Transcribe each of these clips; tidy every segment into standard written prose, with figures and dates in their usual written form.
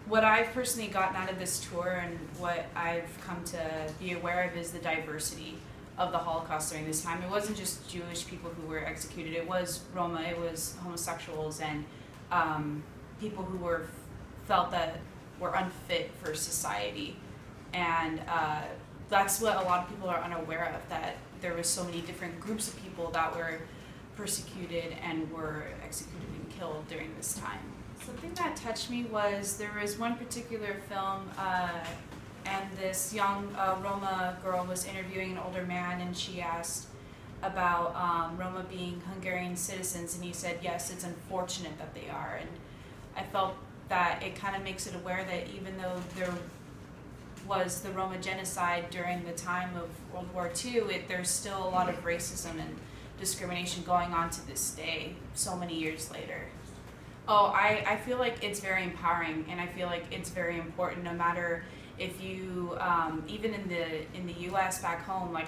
What I've personally gotten out of this tour and what I've come to be aware of is the diversity of the Holocaust during this time. It wasn't just Jewish people who were executed, it was Roma, it was homosexuals and people who felt that were unfit for society. And that's what a lot of people are unaware of, that there was so many different groups of people that were persecuted and were executed and killed during this time. Something that touched me was there was one particular film and this young Roma girl was interviewing an older man, and she asked about Roma being Hungarian citizens, and he said, yes, it's unfortunate that they are. And I felt that it kind of makes it aware that even though there was the Roma genocide during the time of World War II, there's still a lot of racism and discrimination going on to this day, so many years later. Oh, I feel like it's very empowering, and I feel like it's very important. No matter if you, even in the U.S. back home, like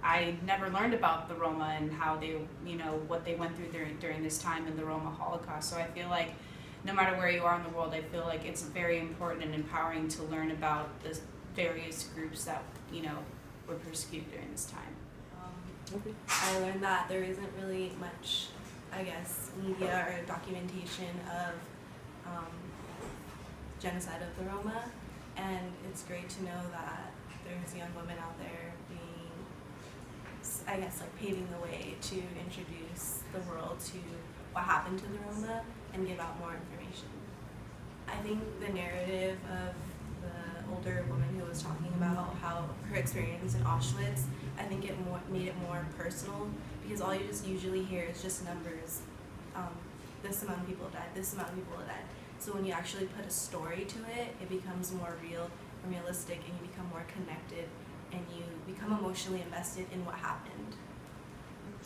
I never learned about the Roma and how they, what they went through during this time in the Roma Holocaust. So I feel like no matter where you are in the world, I feel like it's very important and empowering to learn about the various groups that were persecuted during this time. I learned that there isn't really much, I guess, media or documentation of genocide of the Roma, and it's great to know that there's young women out there being, I guess, like paving the way to introduce the world to what happened to the Roma and give out more information. I think the narrative of the older woman who was talking about how her experience in Auschwitz, I think it made it more personal, because all you just usually hear is just numbers. This amount of people died, this amount of people died. So when you actually put a story to it, it becomes more real and realistic, and you become more connected, and you become emotionally invested in what happened.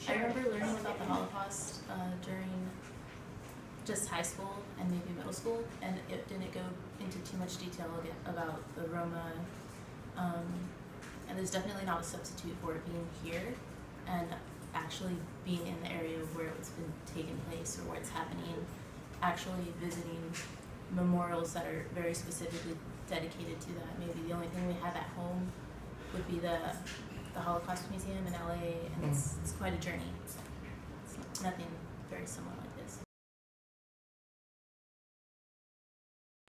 I remember learning about the Holocaust during just high school and maybe middle school, and it didn't go into too much detail about the Roma, and there's definitely not a substitute for it being here and actually being in the area where it's been taking place or where it's happening, actually visiting memorials that are very specifically dedicated to that. Maybe the only thing we have at home would be the Holocaust Museum in LA, and it's quite a journey. It's nothing very similar.